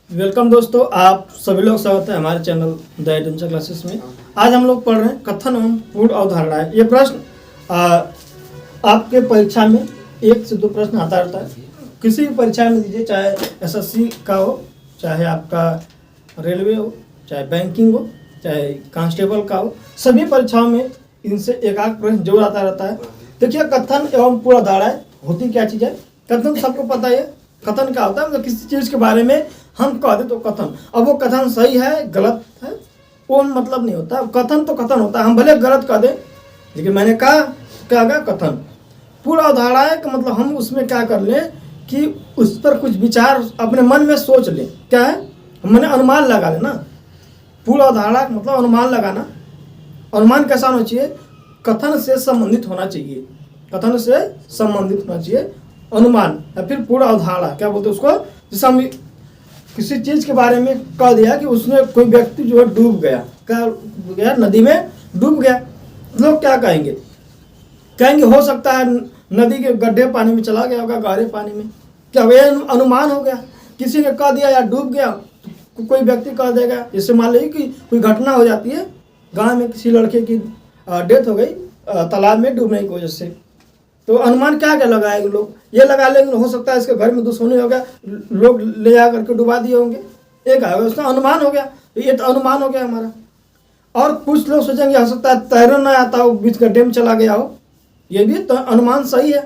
Welcome दोस्तों, आप सभी लोग स्वागत है हमारे चैनल द एडवेंचर क्लासेस में। आज हम लोग पढ़ रहे हैं कथन एवं पूर्ण अवधारणाएं। ये प्रश्न आपके परीक्षा में 1 से 2 प्रश्न आता रहता है। किसी भी परीक्षा में दीजिए, चाहे एसएससी का हो, चाहे आपका रेलवे हो, चाहे बैंकिंग हो, चाहे कांस्टेबल का हो, सभी परीक्षाओं में इनसे एक आध प्रश्न जरूर आता रहता है। देखिए, कथन एवं पूर्ण अवधारणाएं होती क्या चीज़ है। कथन सबको पता है। कथन क्या होता है, मतलब किसी चीज़ के बारे में हम कह दें तो कथन। अब वो कथन सही है गलत है वो मतलब नहीं होता। कथन तो कथन होता है, हम भले गलत कह दें, लेकिन मैंने कहा क्या गया कथन। पूर्ण अवधारणाएं का मतलब हम उसमें क्या कर लें कि उस पर कुछ विचार अपने मन में सोच लें। क्या है, मैंने अनुमान लगा लेना। पूर्ण अवधारणा मतलब अनुमान लगाना। अनुमान कैसा होना चाहिए, कथन से संबंधित होना चाहिए। कथन से संबंधित होना चाहिए अनुमान, या फिर पूर्ण अवधारणा क्या बोलते हैं उसको। जैसे हम किसी चीज़ के बारे में कह दिया कि उसमें कोई व्यक्ति जो है डूब गया, क्या गया, नदी में डूब गया। लोग क्या कहेंगे, हो सकता है नदी के गड्ढे पानी में चला गया होगा, गहरे पानी में। क्या यह अनुमान हो गया। किसी ने कह दिया या डूब गया, तो कोई व्यक्ति कह देगा। जैसे मान लीजिए कि कोई घटना हो जाती है, गाँव में किसी लड़के की डेथ हो गई तालाब में डूबने की वजह से, तो अनुमान क्या क्या लगाएंगे लोग, ये लगा लेंगे हो सकता है इसके घर में दुश्मनी हो गया, लोग ले जा करके डुबा दिए होंगे। एक आएगा उसका अनुमान हो गया, ये तो अनुमान हो गया हमारा। और कुछ लोग सोचेंगे हो सकता है तैरना ना आता हो, बीच गड्ढे में चला गया हो, ये भी तो अनुमान सही है।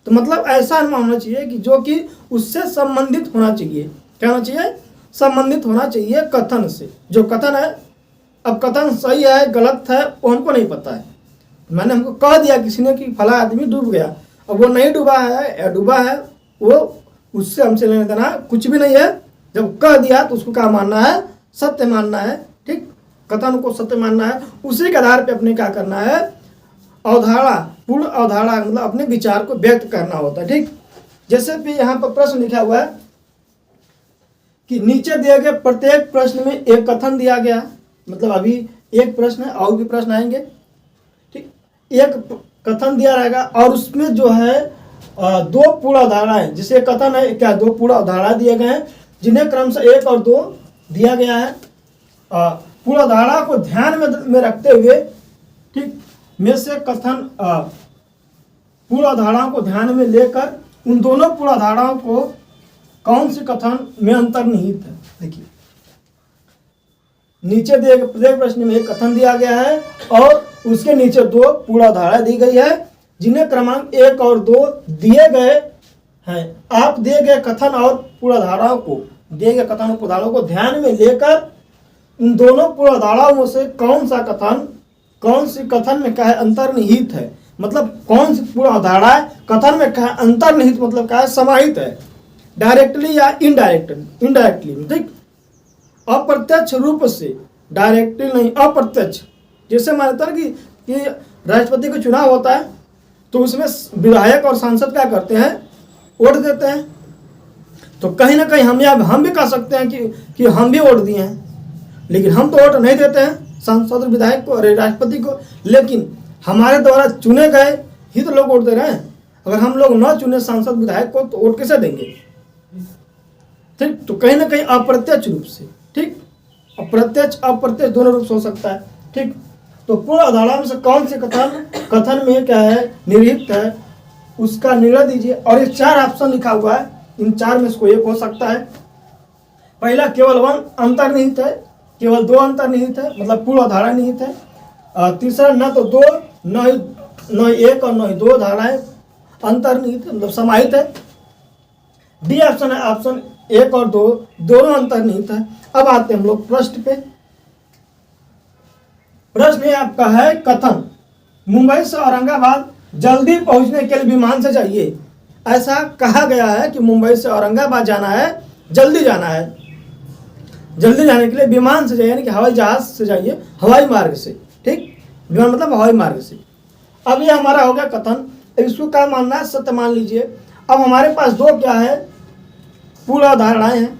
तो मतलब ऐसा अनुमान होना चाहिए कि जो कि उससे संबंधित होना चाहिए। क्या होना चाहिए, संबंधित होना चाहिए कथन से। जो कथन है, अब कथन सही है गलत है वो हमको नहीं पता है। मैंने हमको कह दिया किसी ने कि फला आदमी डूब गया, अब वो नहीं डूबा है या डूबा है, वो उससे हमसे लेने देना कुछ भी नहीं है। जब कह दिया तो उसको क्या मानना है, सत्य मानना है। ठीक, कथन को सत्य मानना है। उसी के आधार पे अपने क्या करना है, अवधारणा, पूर्ण अवधारणा मतलब अपने विचार को व्यक्त करना होता है। ठीक, जैसे भी यहाँ पर प्रश्न लिखा हुआ है कि नीचे दिए गए प्रत्येक प्रश्न में एक कथन दिया गया है। मतलब अभी एक प्रश्न है, और भी प्रश्न आएंगे। एक कथन दिया रहेगा और उसमें जो है 2 पूर्ण अवधारणाएं, जिसे कथन है क्या 2 पूर्ण अवधारणा दिए गए हैं, जिन्हें क्रमशः 1 और 2 दिया गया है। पूर्ण अवधारणा को ध्यान में रखते हुए, ठीक, में से कथन पूर्ण अवधारणाओं को ध्यान में लेकर उन दोनों पूर्ण अवधारणाओं को कौन सी कथन में अंतर्निहित है। देखिए, नीचे दिए गए प्रत्येक प्रश्न में एक कथन दिया गया है और उसके नीचे 2 पूर्ण अवधारणा दी गई है, जिन्हें क्रमांक 1 और 2 दिए गए हैं। आप दिए गए कथन और पूर्ण अवधारणाओं को, दिए गए कथन और पूर्ण अवधारणाओं को ध्यान में लेकर उन दोनों पूर्ण अवधारणाओं से कौन सा कथन, कौन सी कथन में क्या है अंतर्निहित है। मतलब कौन सी पूर्ण अवधारणा कथन में क्या है अंतर्निहित, मतलब क्या है समाहित है, डायरेक्टली या इनडायरेक्टली। ठीक, अप्रत्यक्ष रूप से, डायरेक्टली नहीं, अप्रत्यक्ष। जैसे मानता है कि राष्ट्रपति का चुनाव होता है तो उसमें विधायक और सांसद क्या करते हैं, वोट देते हैं। तो कहीं ना कहीं हम भी कह सकते हैं कि हम भी वोट दिए हैं, लेकिन हम तो वोट नहीं देते हैं सांसद और विधायक को, राष्ट्रपति को, लेकिन हमारे द्वारा चुने गए ही तो लोग वोट दे रहे हैं। अगर हम लोग न चुने सांसद विधायक को तो वोट कैसे देंगे। ठीक, तो कहीं ना कहीं अप्रत्यक्ष रूप से, ठीक, अप्रत्यक्ष दोनों रूप से हो सकता है। ठीक, तो पूर्ण अवधारणा से कौन से कथन में क्या है निहित है, उसका निर्णय दीजिए। और ये 4 ऑप्शन लिखा हुआ है, इन 4 में से कोई एक हो सकता है। पहला केवल 1 अंतर्निहित है, केवल 2 अंतर्निहित है, मतलब पूर्ण अवधारणा निहित है। तीसरा न तो 2, न 1 और न 2 धारणाएं अंतर्निहित है, मतलब समाहित है। डी ऑप्शन है, ऑप्शन 1 और 2 दोनों अंतर्निहित है। अब आते हैं हम लोग प्रश्न पे। प्रश्न आपका है कथन, मुंबई से औरंगाबाद जल्दी पहुंचने के लिए विमान से जाइए। ऐसा कहा गया है कि मुंबई से औरंगाबाद जाना है, जल्दी जाना है। जल्दी जाने के लिए विमान से जाइए, यानी कि हवाई जहाज से जाइए, हवाई मार्ग से। ठीक, विमान मतलब हवाई मार्ग से। अब ये हमारा हो गया कथन। इसको क्या मानना है, सत्य मान लीजिए। अब हमारे पास 2 क्या है, पूर्ण अवधारणाएं हैं।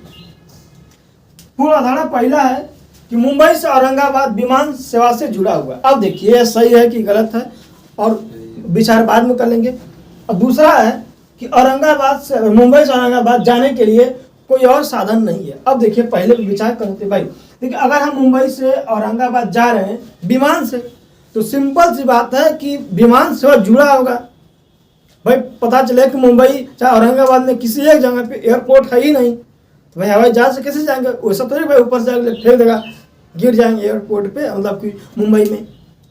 पूर्ण अवधारणा पहला है कि मुंबई से औरंगाबाद विमान सेवा से जुड़ा हुआ। अब देखिए सही है कि गलत है, और विचार बाद में कर लेंगे। अब दूसरा है कि औरंगाबाद से, मुंबई से औरंगाबाद जाने के लिए कोई और साधन नहीं है। अब देखिए पहले विचार करते भाई, देखिए अगर हम मुंबई से औरंगाबाद जा रहे हैं विमान से, तो सिंपल सी बात है कि विमान से जुड़ा होगा। भाई पता चले कि मुंबई चाहे औरंगाबाद में किसी एक जगह पे एयरपोर्ट है ही नहीं, तो भाई हवाई जहाज से कैसे जाएंगे? वैसा तो नहीं भाई ऊपर से फेंक देगा, गिर जाएंगे एयरपोर्ट पे, मतलब कि मुंबई में।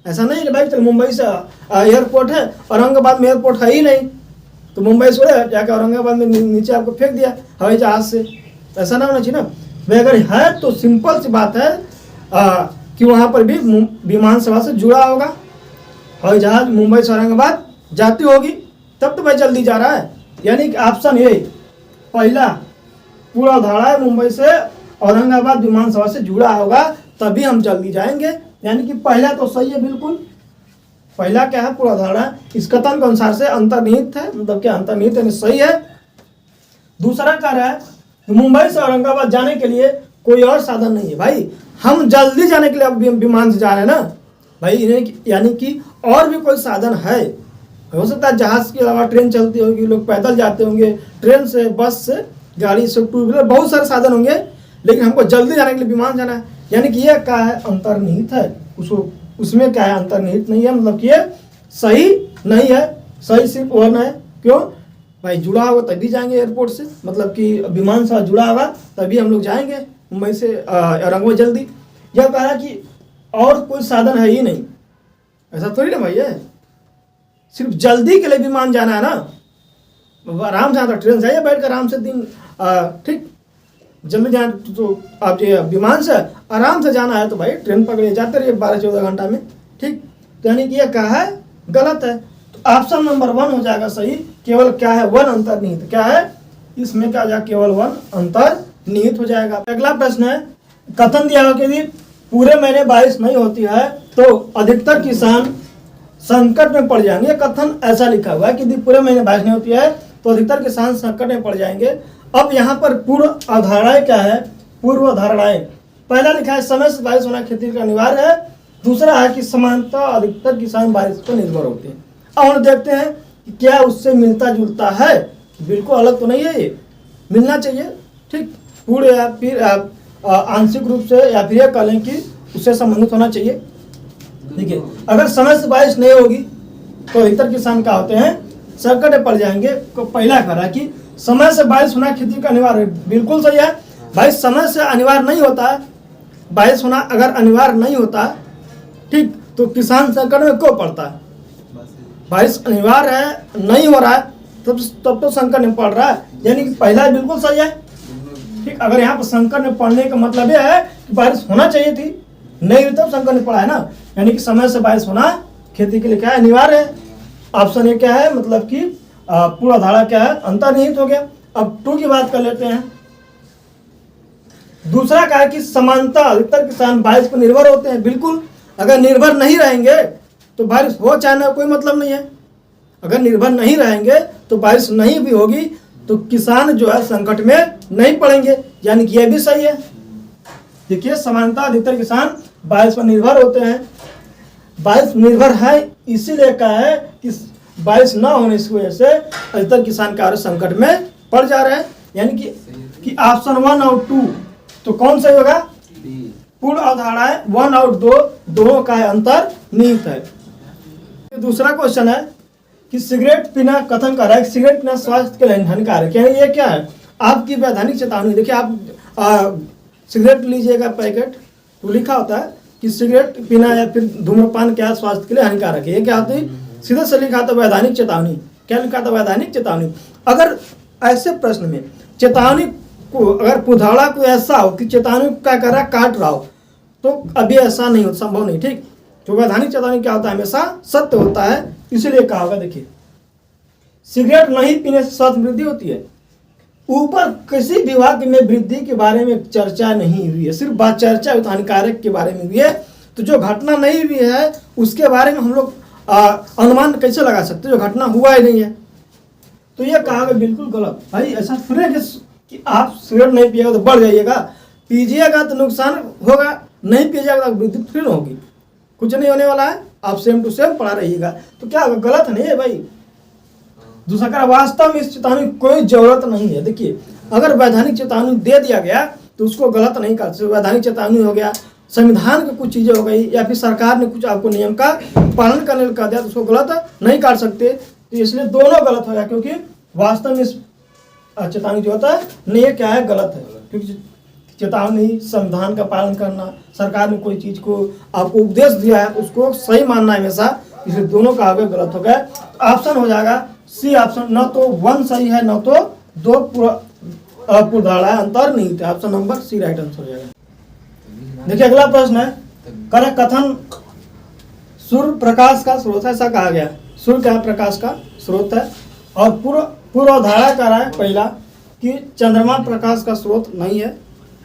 ऐसा नहीं कि भाई चल मुंबई से एयरपोर्ट है, औरंगाबाद में एयरपोर्ट है ही नहीं, तो मुंबई से जाकर औरंगाबाद में नीचे आपको फेंक दिया हवाई जहाज से। ऐसा ना होना चाहिए ना भाई। अगर है तो सिंपल सी बात है कि वहाँ पर भी विमान सेवा से जुड़ा होगा, हवाई जहाज मुंबई से औरंगाबाद जाती होगी, तब तो भाई जल्दी जा रहा है। यानी कि ऑप्शन ए पहला पूरा उधाड़ा है, मुंबई से औरंगाबाद विमान सेवा से जुड़ा होगा तभी हम जल्दी जाएंगे। यानी कि पहला तो सही है बिल्कुल। पहला क्या है? पूरा उधाड़ा इस कथन के अनुसार से अंतर्निहित है, मतलब क्या अंतर्निहित है, सही है। दूसरा कह रहा है मुंबई से औरंगाबाद जाने के लिए कोई और साधन नहीं है। भाई हम जल्दी जाने के लिए अब विमान से जा रहे हैं ना भाई, यानी कि और भी कोई साधन है। हो सकता है जहाज के अलावा ट्रेन चलती होगी, लोग पैदल जाते होंगे, ट्रेन से, बस से, गाड़ी से, टू व्हीलर, बहुत सारे साधन होंगे, लेकिन हमको जल्दी जाने के लिए विमान जाना है। यानी कि यह क्या है? अंतर्निहित है। उसमें क्या है? अंतर्निहित नहीं है, मतलब कि ये सही नहीं है। सही सिर्फ वन है। क्यों भाई? जुड़ा होगा तभी जाएंगे एयरपोर्ट से, मतलब कि विमान से जुड़ा होगा तभी हम लोग जाएंगे मुंबई से औरंगाबाद जल्दी। यह कह रहा है कि और कोई साधन है ही नहीं, ऐसा थोड़ी ना भाई है। सिर्फ जल्दी के लिए विमान जाना है ना, आराम से आता ट्रेन जाइए बैठ कर आराम से दिन, ठीक, जल्दी जाना तो आप ये विमान से आराम से जाना है तो भाई ट्रेन पकड़े जाते रहिए 12-14 घंटा में, ठीक। तो यानी कि ये क्या है? गलत है। तो ऑप्शन नंबर 1 हो जाएगा सही। केवल क्या है? 1 अंतर्निहित। क्या है इसमें? क्या जाएगा? केवल 1 अंतर्निहित हो जाएगा। अगला प्रश्न है, कथन दिया हो कि पूरे महीने बारिश नहीं होती है तो अधिकतर किसान संकट में पड़ जाएंगे। कथन ऐसा लिखा हुआ है कि पूरे महीने बारिश नहीं होती है तो अधिकतर किसान संकट में पड़ जाएंगे। अब यहाँ पर पूर्व अवधारणाएं क्या है? पूर्व अवधारणाएं पहला लिखा है समय से बारिश होना खेती का अनिवार्य है। दूसरा है कि समानता अधिकतर किसान बारिश पर निर्भर होते हैं। अब हम देखते हैं कि क्या उससे मिलता जुलता है। बिल्कुल अलग तो नहीं है, ये मिलना चाहिए, ठीक। पूर्ण या फिर आंशिक रूप से, या फिर यह कह लें कि उससे संबंधित होना चाहिए। ठीक है, अगर समय से बारिश नहीं होगी तो अधिकतर किसान क्या होते हैं? संकट में पड़ जाएंगे। तो पहला कह रहा है कि समय से बारिश होना खेती का अनिवार्य है। बिल्कुल सही है भाई, समय से अनिवार्य नहीं होता है। बारिश होना अगर अनिवार्य नहीं होता, ठीक, तो किसान संकट में क्यों पड़ता है? बारिश अनिवार्य है, नहीं हो रहा है, तब तो संकट में पड़ रहा है। यानी कि पहला बिल्कुल सही है, ठीक। अगर यहाँ पर संकट में पड़ने का मतलब यह है कि बारिश होना चाहिए थी, नहीं हुई तब संकट में पड़ा है ना। यानी कि समय से बारिश होना खेती के लिए क्या है? अनिवार्य है। ऑप्शन ए क्या है? मतलब कि पूरा धारा क्या है? अंतर्निहित हो गया। अब 2 की बात कर लेते हैं। दूसरा क्या है कि समानता अधिकतर किसान बारिश पर निर्भर होते हैं। बिल्कुल, अगर निर्भर नहीं रहेंगे तो बारिश हो चाहे ना, कोई मतलब नहीं है। अगर निर्भर नहीं रहेंगे तो बारिश नहीं भी होगी तो किसान जो है संकट में नहीं पड़ेंगे। यानी कि यह भी सही है। देखिए, समानता अधिकतर किसान बारिश पर निर्भर होते हैं। बारिश निर्भर है इसीलिए क्या है कि बारिश ना होने की वजह से अधिकतर किसान कार्य संकट में पड़ जा रहे हैं। यानी कि ऑप्शन 1 और 2 तो कौन सही होगा? पूर्ण अवधारणा है 1 और 2 दोनों का अंतर्निहित है। दूसरा क्वेश्चन है कि सिगरेट पीना कथन कर रहा है, सिगरेट पीना स्वास्थ्य के लिए हानिकारक है। ये क्या है? आपकी वैधानिक चेतावनी। देखिए, आप सिगरेट लीजिएगा पैकेट तो लिखा होता है कि सिगरेट पीना या फिर धूम्रपान क्या स्वास्थ्य के लिए हानिकारक है। ये क्या होती है? सीधे से लिखा था वैधानिक चेतावनी। क्या लिखा था? वैधानिक चेतावनी। अगर ऐसे प्रश्न में चेतावनी को, अगर पुधाड़ा को ऐसा हो कि चेतावनी क्या कर रहा है? काट रहा हो, तो अभी ऐसा नहीं हो, संभव नहीं, ठीक। तो वैधानिक चेतावनी क्या होता है? हमेशा सत्य होता है, इसीलिए कहा होगा। देखिए, सिगरेट नहीं पीने से स्वास्थ्य वृद्धि होती है। ऊपर किसी भी वाक्य में वृद्धि के बारे में चर्चा नहीं हुई है, सिर्फ बात चर्चा हानिकारक के बारे में हुई है। तो जो घटना नहीं हुई है उसके बारे में हम लोग अनुमान कैसे लगा सकते हैं? जो घटना हुआ ही नहीं है। तो ये कहा गया बिल्कुल गलत। भाई ऐसा थोड़ा कि आप सिगरेट नहीं पिएगा तो बढ़ जाइएगा, पीजिएगा तो नुकसान होगा, नहीं पिएगा तो वृद्धि फिर होगी, कुछ नहीं होने वाला है। आप सेम टू सेम पढ़ा रहिएगा तो क्या होगा? गलत नहीं है भाई। दूसरा, वास्तव में इस चेतावनी की कोई जरूरत नहीं है। देखिए, अगर वैधानिक चेतावनी दे दिया गया तो उसको गलत नहीं कर सकते। वैधानिक चेतावनी हो गया, संविधान की कुछ चीज़ें हो गई, या फिर सरकार ने कुछ आपको नियम का पालन करने को कह दिया तो उसको गलत नहीं कर सकते। तो इसलिए दोनों गलत हो गया, क्योंकि वास्तव में चेतावनी जो होता है नहीं, ये क्या है, गलत है। क्योंकि चेतावनी, संविधान का पालन करना, सरकार ने कोई चीज़ को आपको उपदेश दिया है उसको सही मानना हमेशा, इसलिए दोनों का आगे गलत हो गया। ऑप्शन हो जाएगा सी ऑप्शन, न तो 1 सही है न तो 2 पूर्वधारणा, अंतर नहीं था। Option number C right answer हो जाएगा। देखिए अगला प्रश्न है, कर कथन सूर्य प्रकाश का स्रोत है, ऐसा कहा गया। सूर्य क्या प्रकाश का स्रोत है, और पूर्वधारणा कह रहा है पहला कि चंद्रमा प्रकाश का स्रोत नहीं है।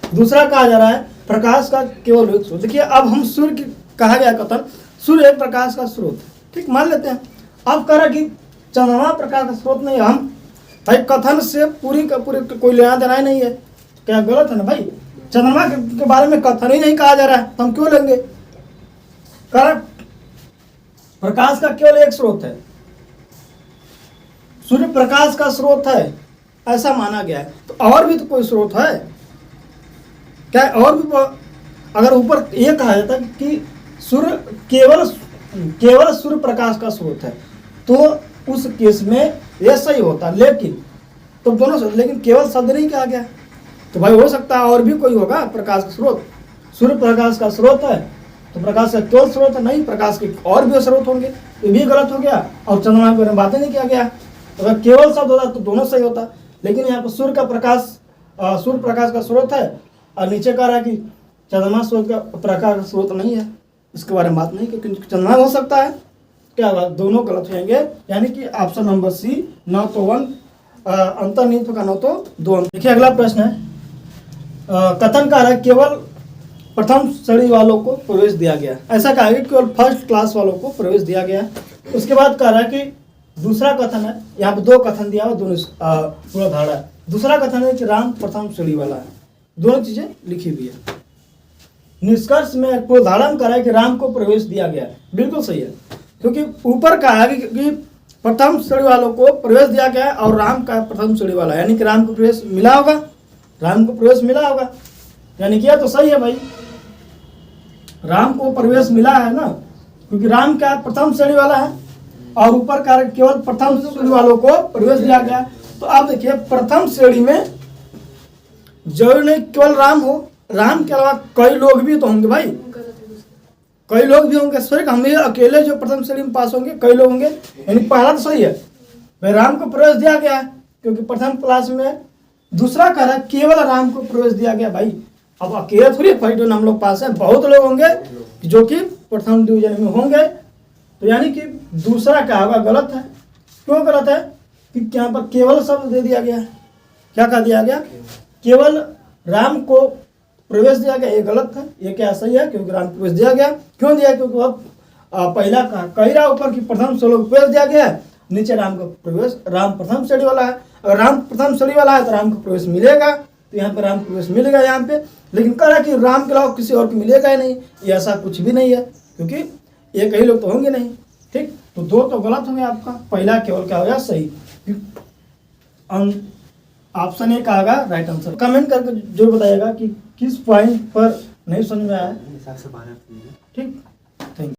दूसरा कहा जा रहा है प्रकाश का केवल एक स्रोत। देखिए अब हम सूर्य की कहा गया कथन, सूर्य एक प्रकाश का स्रोत है, ठीक मान लेते हैं। अब कह रहा कि चंद्रमा प्रकाश का स्रोत नहीं, हम भाई कथन से पूरी का पूरी कोई लेना देना ही नहीं है, क्या गलत है ना भाई। चंद्रमा के बारे में कथन ही नहीं कहा जा रहा है, हम क्यों लेंगे। कारण प्रकाश का केवल एक स्रोत है, सूर्य प्रकाश का स्रोत है ऐसा माना गया है। तो और भी तो कोई स्रोत है क्या, और भी अगर ऊपर ये कहा जाता कि सूर्य केवल सूर्य प्रकाश का स्रोत है तो उस केस में ये सही होता, लेकिन तो दोनों से, लेकिन केवल शब्द नहीं कहा गया, तो भाई हो सकता है और भी कोई होगा प्रकाश का स्रोत। सूर्य प्रकाश का स्रोत है तो प्रकाश का केवल स्रोत है नहीं, प्रकाश के और भी स्रोत होंगे, ये भी गलत हो गया। और चंद्रमा के बारे में बातें नहीं किया गया, अगर केवल शब्द होता तो दोनों सही होता। लेकिन यहाँ पर सूर्य प्रकाश का स्रोत है और नीचे कह रहा है कि चंद्रमा स्रोत का प्रकाश का स्रोत नहीं है, इसके बारे में बात नहीं, क्योंकि चंद्रमा हो सकता है। क्या बात, दोनों गलत होंगे, यानी कि ऑप्शन नंबर सी, न तो 1 अंतर्निहित का, न तो 2। देखिए अगला प्रश्न है, कथन कह रहा है केवल प्रथम श्रेणी वालों को प्रवेश दिया गया, ऐसा कहा है केवल फर्स्ट क्लास वालों को प्रवेश दिया गया। उसके बाद कह रहा है कि दूसरा कथन है, यहाँ पे 2 कथन दिया हुआ, दोनों पूर्वधारणा है। दूसरा कथन है कि राम प्रथम श्रेणी वाला है, दोनों चीजें लिखी हुई है। निष्कर्ष में पूर्वधारणा कर रहा है कि राम को प्रवेश दिया गया है, बिल्कुल सही है, क्योंकि ऊपर कहा है कि प्रथम श्रेणी वालों को प्रवेश दिया गया है और राम का प्रथम श्रेणी वाला, यानी कि राम को प्रवेश मिला होगा, राम को प्रवेश मिला होगा, यानी कि यह तो सही है भाई, राम को प्रवेश मिला है ना, क्योंकि राम का प्रथम श्रेणी वाला है और ऊपर का केवल प्रथम श्रेणी वालों को प्रवेश दिया गया। तो आप देखिए प्रथम श्रेणी में जरूर नहीं केवल राम हो, राम के अलावा कई लोग भी तो होंगे भाई, कई लोग भी होंगे, सिर्फ हम ही अकेले जो प्रथम श्रेणी में पास होंगे, कई लोग होंगे, यानी पहला तो सही है भाई, राम को प्रवेश दिया गया है क्योंकि प्रथम क्लास में। दूसरा कह रहा है केवल राम को प्रवेश दिया गया, भाई अब अकेले थोड़ी फर्स्ट हम लोग पास है, बहुत लोग होंगे जो कि प्रथम डिवीजन में होंगे, तो यानी कि दूसरा क्या होगा, गलत है। क्यों गलत है कि यहाँ पर केवल शब्द दे दिया गया है, क्या कह दिया गया, केवल राम को प्रवेश दिया गया, ये गलत है। ये क्या सही है, क्योंकि राम को प्रवेश दिया गया, क्यों दिया, क्योंकि अब पहला कह रहा ऊपर कि प्रथम श्रेणी को प्रवेश दिया गया है, नीचे राम को प्रवेश, राम प्रथम श्रेणी वाला है, अगर राम प्रथम श्रेणी वाला है तो राम को प्रवेश मिलेगा, तो यहाँ पर राम को प्रवेश मिलेगा यहाँ पे। लेकिन कह रहा है कि राम के अलावा किसी और को मिलेगा ही नहीं, ये ऐसा कुछ भी नहीं है, क्योंकि एक ही लोग तो होंगे नहीं, ठीक। तो 2 तो गलत हो गया आपका, पहला केवल क्या हो गया, सही। ऑप्शन ए का होगा राइट आंसर। कमेंट करके जरूर बताइएगा कि किस पॉइंट पर नहीं समझ में आया, ठीक।